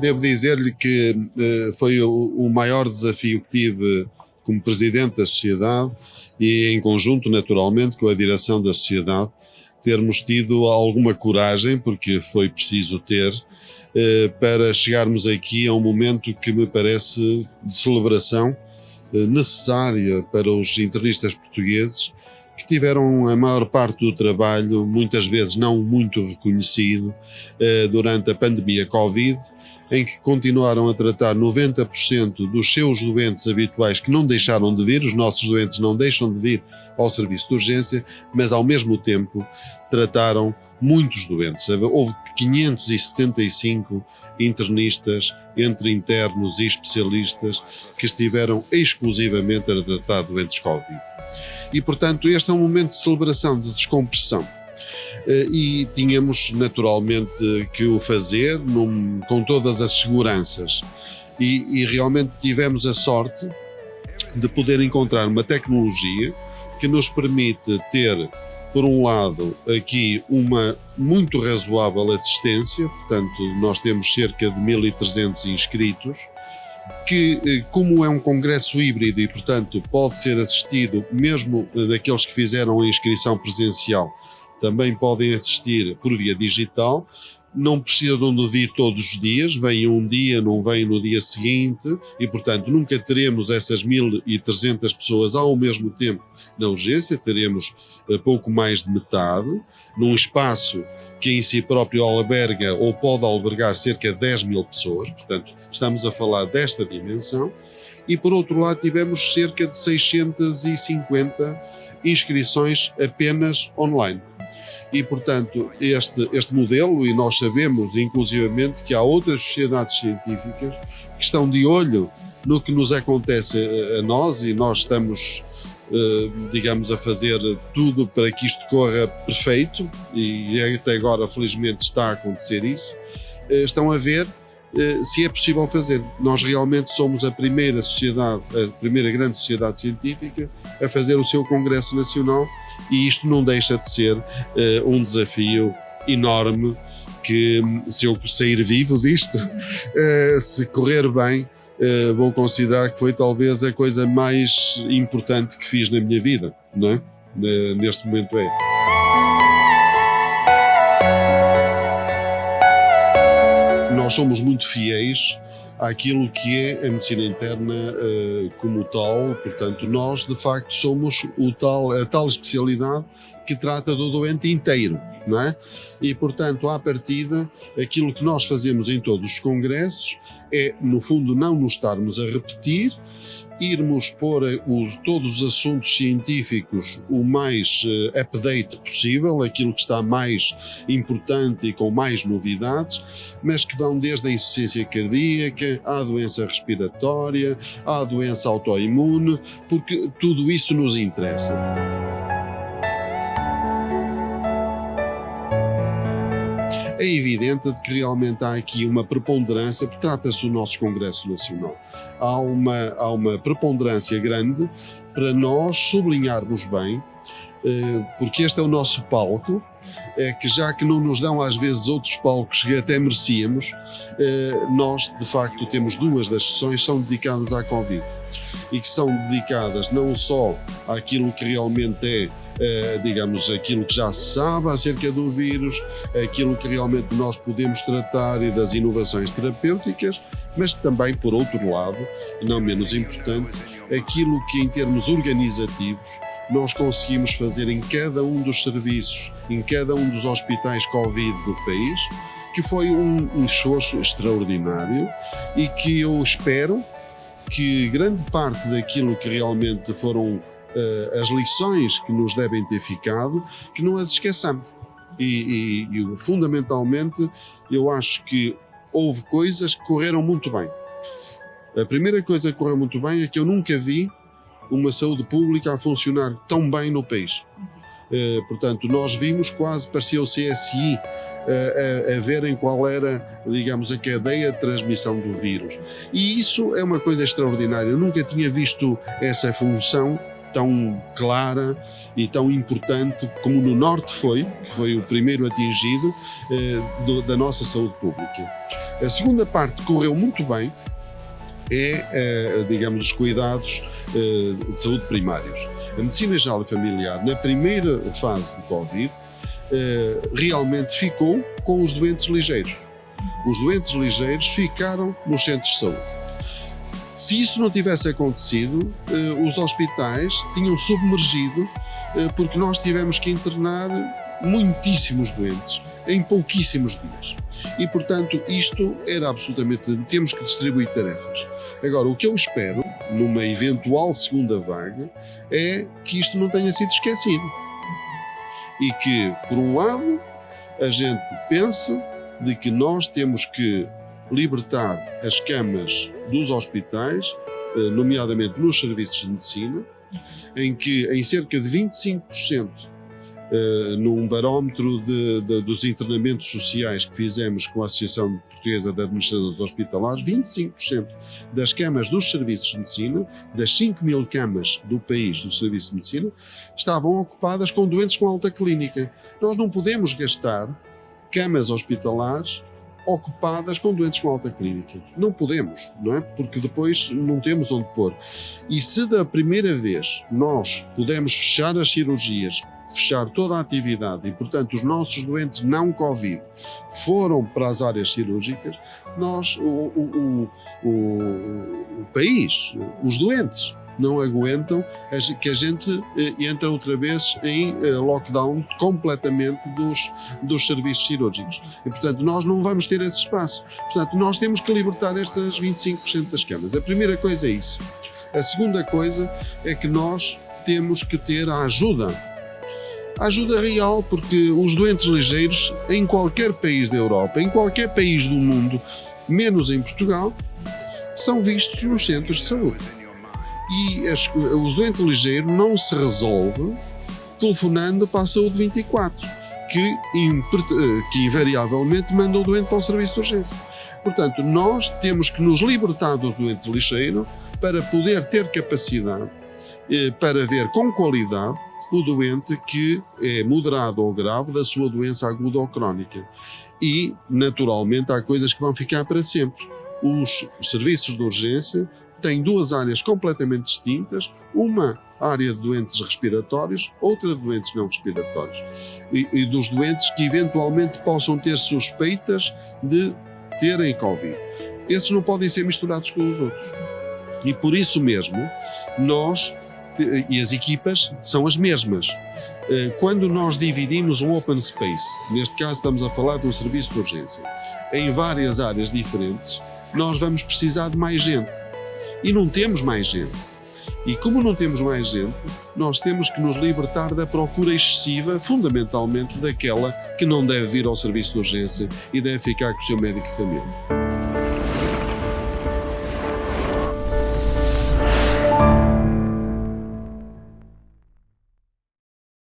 Devo dizer-lhe que foi o maior desafio que tive como presidente da sociedade e em conjunto, naturalmente, com a direção da sociedade, termos tido alguma coragem, porque foi preciso ter, para chegarmos aqui a um momento que me parece de celebração necessária para os internistas portugueses, que tiveram a maior parte do trabalho, muitas vezes não muito reconhecido, durante a pandemia Covid, em que continuaram a tratar 90% dos seus doentes habituais que não deixaram de vir, os nossos doentes não deixam de vir ao serviço de urgência, mas ao mesmo tempo trataram muitos doentes. Houve 575 internistas, entre internos e especialistas, que estiveram exclusivamente a tratar doentes Covid. E, portanto, este é um momento de celebração, de descompressão. E tínhamos, naturalmente, que o fazer com todas as seguranças. E realmente tivemos a sorte de poder encontrar uma tecnologia que nos permite ter, por um lado, aqui uma muito razoável assistência, portanto, nós temos cerca de 1.300 inscritos, que, como é um congresso híbrido e, portanto, pode ser assistido mesmo daqueles que fizeram a inscrição presencial, também podem assistir por via digital, não precisam de vir todos os dias, vêm um dia, não vêm no dia seguinte e, portanto, nunca teremos essas 1.300 pessoas ao mesmo tempo na urgência, teremos pouco mais de metade, num espaço que em si próprio alberga ou pode albergar cerca de 10.000 pessoas, portanto, estamos a falar desta dimensão, e por outro lado tivemos cerca de 650 inscrições apenas online. E, portanto, este modelo, e nós sabemos, inclusivamente, que há outras sociedades científicas que estão de olho no que nos acontece a nós, e nós estamos, digamos, a fazer tudo para que isto corra perfeito, e até agora, felizmente, está a acontecer isso, estão a ver se é possível fazer. Nós realmente somos a primeira sociedade, a primeira grande sociedade científica a fazer o seu Congresso Nacional, e isto não deixa de ser um desafio enorme que, se eu sair vivo disto, se correr bem, vou considerar que foi talvez a coisa mais importante que fiz na minha vida, não é? Neste momento é. Nós somos muito fiéis àquilo que é a medicina interna como tal, portanto nós de facto somos a tal especialidade que trata do doente inteiro, não é? E portanto à partida aquilo que nós fazemos em todos os congressos é no fundo não nos estarmos a repetir, irmos pôr todos os assuntos científicos o mais update possível, aquilo que está mais importante e com mais novidades, mas que vão desde a insuficiência cardíaca, à doença respiratória, à doença autoimune, porque tudo isso nos interessa. É evidente que realmente há aqui uma preponderância, porque trata-se do nosso Congresso Nacional. Há uma preponderância grande para nós sublinharmos bem, porque este é o nosso palco, que já que não nos dão às vezes outros palcos que até merecíamos, nós de facto temos duas das sessões que são dedicadas à Covid e que são dedicadas não só àquilo que realmente é digamos, aquilo que já se sabe acerca do vírus, aquilo que realmente nós podemos tratar e das inovações terapêuticas, mas também, por outro lado, e não menos importante, aquilo que em termos organizativos nós conseguimos fazer em cada um dos serviços, em cada um dos hospitais Covid do país, que foi um esforço extraordinário e que eu espero que grande parte daquilo que realmente foram as lições que nos devem ter ficado, que não as esqueçamos. E fundamentalmente, eu acho que houve coisas que correram muito bem. A primeira coisa que correu muito bem é que eu nunca vi uma saúde pública a funcionar tão bem no país. Portanto, nós vimos quase, parecia o CSI, a verem qual era, digamos, a cadeia de transmissão do vírus. E isso é uma coisa extraordinária. Eu nunca tinha visto essa função tão clara e tão importante como no Norte foi, que foi o primeiro atingido da nossa saúde pública. A segunda parte correu muito bem, digamos, os cuidados de saúde primários. A medicina geral e familiar, na primeira fase do Covid, realmente ficou com os doentes ligeiros. Os doentes ligeiros ficaram nos centros de saúde. Se isso não tivesse acontecido, os hospitais tinham submergido, porque nós tivemos que internar muitíssimos doentes em pouquíssimos dias. E, portanto, isto era absolutamente... Temos que distribuir tarefas. Agora, o que eu espero, numa eventual segunda vaga, é que isto não tenha sido esquecido. E que, por um lado, a gente pense de que nós temos que libertar as camas dos hospitais, nomeadamente nos serviços de medicina, em que em cerca de 25%, num barómetro dos internamentos sociais que fizemos com a Associação Portuguesa de Administradores Hospitalares, 25% das camas dos serviços de medicina, das 5.000 camas do país do serviço de medicina, estavam ocupadas com doentes com alta clínica. Nós não podemos gastar camas hospitalares ocupadas com doentes com alta clínica. Não podemos, não é? Porque depois não temos onde pôr. E se da primeira vez nós pudemos fechar as cirurgias, fechar toda a atividade e, portanto, os nossos doentes não Covid foram para as áreas cirúrgicas, nós, o país, os doentes, não aguentam que a gente entre outra vez em lockdown completamente dos serviços cirúrgicos. E, portanto, nós não vamos ter esse espaço. Portanto, nós temos que libertar estas 25% das camas. A primeira coisa é isso. A segunda coisa é que nós temos que ter a ajuda real, porque os doentes ligeiros, em qualquer país da Europa, em qualquer país do mundo, menos em Portugal, são vistos nos centros de saúde. E os doentes ligeiros não se resolve telefonando para a Saúde 24, que invariavelmente manda o doente para o serviço de urgência. Portanto, nós temos que nos libertar do doente ligeiro para poder ter capacidade para ver com qualidade o doente que é moderado ou grave da sua doença aguda ou crónica. E, naturalmente, há coisas que vão ficar para sempre. Os serviços de urgência têm duas áreas completamente distintas, uma área de doentes respiratórios, outra de doentes não respiratórios. E dos doentes que eventualmente possam ter suspeitas de terem Covid. Esses não podem ser misturados com os outros. E por isso mesmo, nós e as equipas são as mesmas. Quando nós dividimos um open space, neste caso estamos a falar de um serviço de urgência, em várias áreas diferentes, nós vamos precisar de mais gente. E não temos mais gente. E como não temos mais gente, nós temos que nos libertar da procura excessiva, fundamentalmente daquela que não deve vir ao serviço de urgência e deve ficar com o seu médico de família.